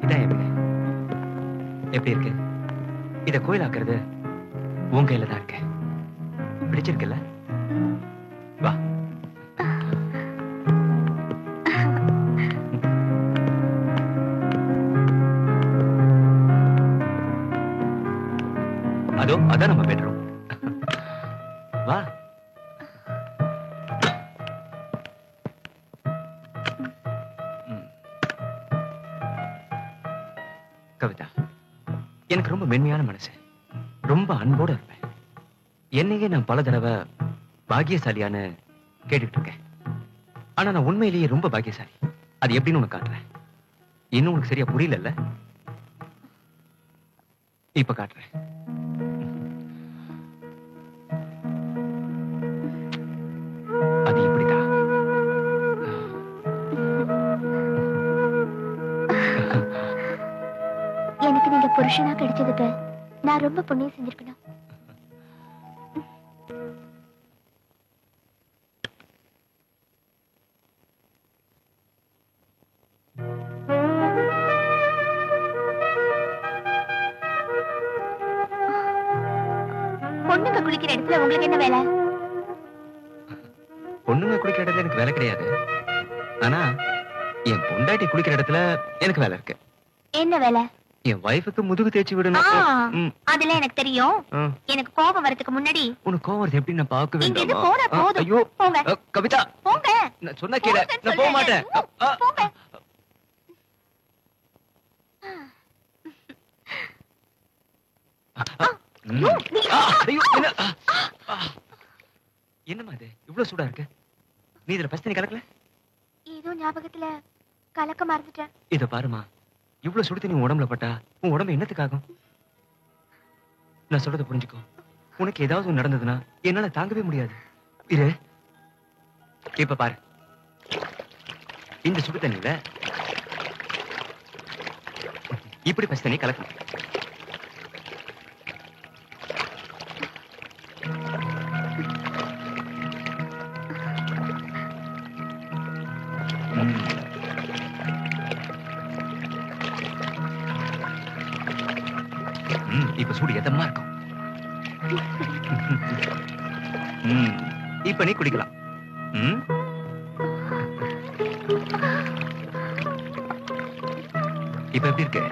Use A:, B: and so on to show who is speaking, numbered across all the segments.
A: இதான் எப்படி எப்படி இருக்கு? இத கோயிலாக்குறது உன் கையில தான் இருக்கு. பிடிச்சிருக்குல்ல? வா. அதோ அதான் நம்ம பெட்ரூம். வா. கவிதா, எனக்கு ரொம்ப மென்மையான மனசு, ரொம்ப அன்போட இருப்பேன். என்னையே நான் பல தடவை பாக்கியசாலியான்னு கேட்டுட்டு இருக்கேன். ஆனா நான் உண்மையிலேயே ரொம்ப பாக்கியசாலி. அது எப்படின்னு உனக்கு காட்டுறேன். இன்னும் உனக்கு சரியா புரியல? இப்ப காட்டுறேன். அது இப்படிதான்.
B: எனக்கு நீங்க புருஷனா கிடைச்சதுக்கு நான் ரொம்ப புண்ணியம் செஞ்சிருக்கணும். பொண்ணுங்க குளிக்கிற இடத்துல உங்களுக்கு என்ன வேலை?
A: பொண்ணுங்க குளிக்கிற இடத்துல எனக்கு வேலை கிடையாது. ஆனா என் பொண்டாட்டி குளிக்கிற இடத்துல எனக்கு வேலை இருக்கு.
B: என்ன வேலை?
A: என் வைஃபுக்கு முதுகு தேய்ச்சி விடணும்.
B: அதெல்லாம் எனக்கு தெரியும். எனக்கு கோபம் வரதுக்கு முன்னாடி
A: உனக்கு கோபம் வருது எப்படி நான் பார்க்க
B: இங்க இருந்து
A: வேண்டும்?
B: போனா போதும்.
A: ஐயோ
B: போங்க.
A: கவிதா,
B: போங்க.
A: நான் சொன்னா கேளு. நான் போக மாட்டேன்.
B: போங்க.
A: என்னமா இது இவ்வளவு சூடா இருக்கு? நீ இதுல பஸ்ட் கலக்கல?
B: ஏதோ ஞாபகத்துல கலக்க மறந்துட்டேன்.
A: இத பாருமா, இவ்வளவு சுடு தண்ணி உடம்புல பட்டா உன் உடம்பு என்னத்துக்காகும்? நான் சொல்றத புரிஞ்சுக்கோ. உனக்கு ஏதாவது நடந்ததுன்னா என்னால தாங்கவே முடியாது. இரு, இப்ப பாரு. இந்த சுடு தண்ணியில இப்படி பஸ்ட் தண்ணி கலக்கணும். இப்ப சூடு எதமா இருக்கும். இப்ப நீ குடிக்கலாம். இப்ப எப்படி இருக்கு?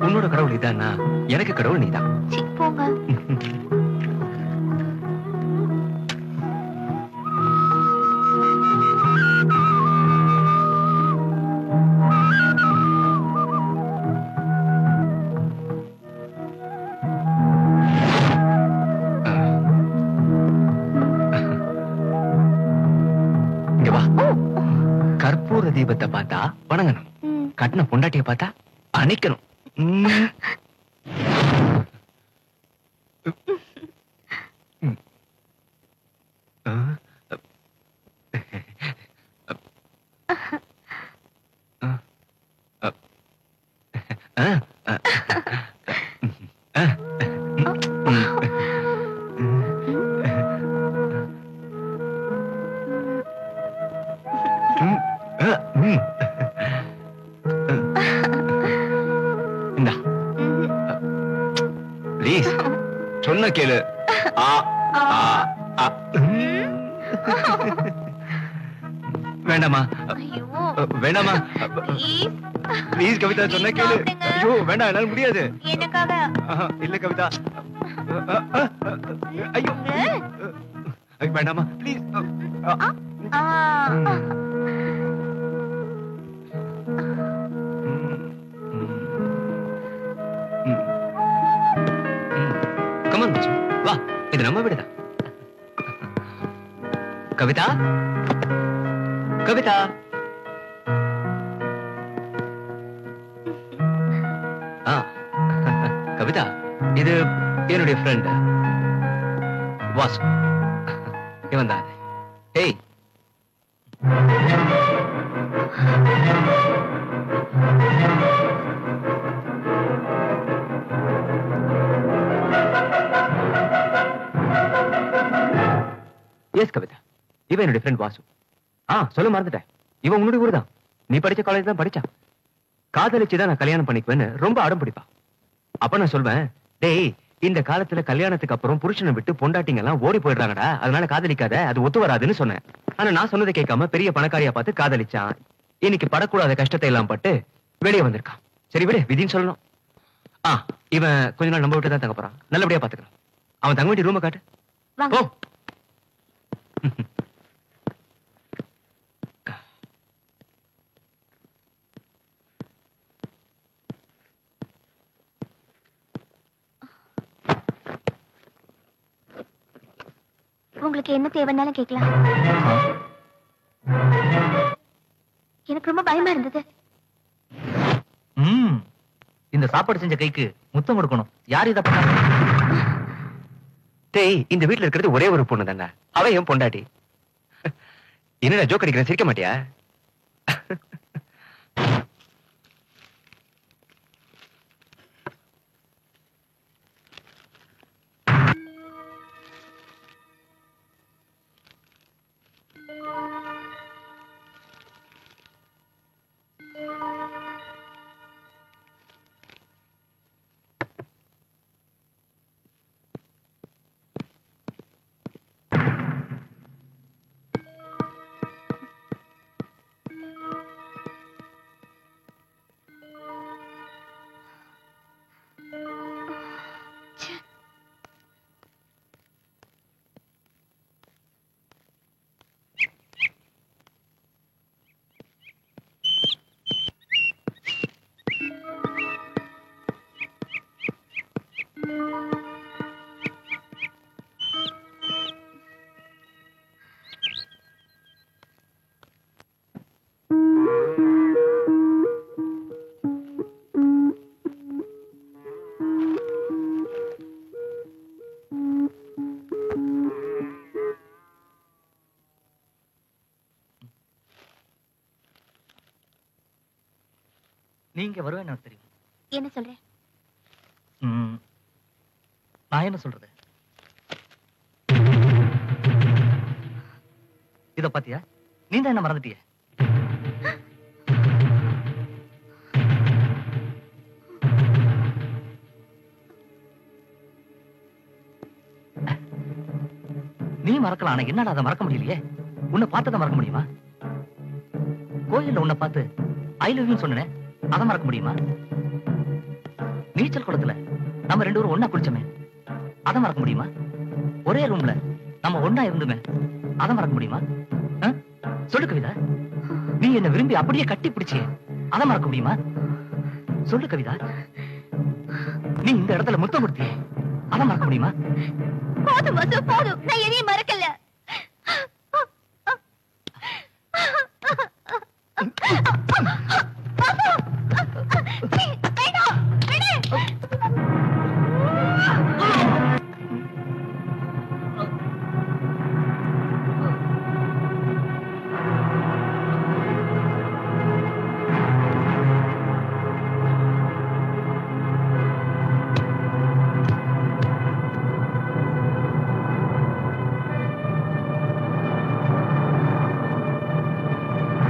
A: உன்னோட கடவுள் இதானா? எனக்கு கடவுள் நீதான்.
B: போங்க.
A: இங்க வா. கற்பூர தீபத்தை பார்த்தா வணங்கணும். கட்டின பொண்டாட்டிய பார்த்தா அணைக்கணும். ப்ளீஸ் சொன்ன கேளு. வேண்டாமா வேண்டாமா ப்ளீஸ் கவிதா, சொன்ன கேளு. ஐயோ வேண்டாம், என்னால முடியாது.
B: எனக்காக
A: இல்ல கவிதா. ஐயோ வேண்டாமா ப்ளீஸ். கமான் வா, இது நம்ம வீடுதான். கவிதா, கவிதா. கவிதா, இது என்னுடைய ஃப்ரெண்ட் வாசு. இவன் தான். ஏய், எஸ் கவிதா, இவன் என்னுடைய ஃப்ரெண்ட் வாசு. சொல்ல மறந்துட்டேன், இவன் உன்னுடைய ஊர் தான். நீ படிச்ச காலேஜ் தான் படிச்சான். காதலிச்சுதான் நான் கல்யாணம் பண்ணிக்குவேன்னு ரொம்ப அடம் பிடிப்பான். அப்ப நான் சொல்வேன், டேய், இந்த காலத்துல கல்யாணத்துக்கு அப்புறம் புருஷனை விட்டு பொண்டாட்டிங்க எல்லாம் ஓடி போயிடுறாங்கடா, அதனால காதலிக்காத, அது ஒத்து வராதுன்னு சொன்னேன். ஆனா நான் சொன்னதை கேட்காம பெரிய பணக்காரியா பார்த்து காதலிச்சான். இன்னைக்கு படக்கூடாத கஷ்டத்தை எல்லாம் பட்டு வெளியே வந்திருக்கான். சரி விடு, விதின்னு சொல்லணும். இவன் கொஞ்ச நாள் நம்ம விட்டு தான் தங்க போறான். நல்லபடியா பாத்துக்கலாம். அவன் தங்க வேண்டிய ரூமை காட்டு. ஓ,
B: உங்களுக்கு என்ன தேவைன்னாலும் கேட்கலாம். எனக்கு ரொம்ப பயமா இருந்தது.
C: இந்த சாப்பாடு செஞ்ச கைக்கு முத்தம் கொடுக்கணும். யார் இதை பண்ணாங்க?
A: டேய், இந்த வீட்டுல இருக்கிறது ஒரே ஒரு பொண்ணு தானே, அவ என் பொண்டாட்டி. என்னடா ஜோக் அடிக்கிறேன், சிரிக்க மாட்டியா?
C: நீங்க வருவேன்னு எனக்கு தெரியும்.
B: என்ன சொல்றேன்?
C: நான் என்ன சொல்றது? இத பாத்தியா, நீ தான் என்ன மறந்துட்டிய. நீ மறக்கலாம், ஆனா என்னடா அதை மறக்க முடியலையே. உன்னை பார்த்ததை மறக்க முடியுமா? கோயில்ல உன்னை பார்த்து ஐ லவ் யூ சொன்னேன், அதை மறக்க முடியுமா? நீச்சல் குளத்துல நம்ம ரெண்டு பேரும் ஒன்னா குளிச்சோமே, அதை மறக்க முடியுமா? ஒரே ரூம்ல நம்ம ஒன்னா இருந்துமே, அதை மறக்க முடியுமா? சொல்லு கவிதா, நீ என்ன விரும்பி அப்படியே கட்டி பிடிச்சியே, அதை மறக்க முடியுமா? சொல்லு கவிதா, நீ இந்த இடத்துல முத்தம் கொடுத்தியே, அதை மறக்க முடியுமா?
B: போதும் வசு, போதும். நான் எதையும் மறக்க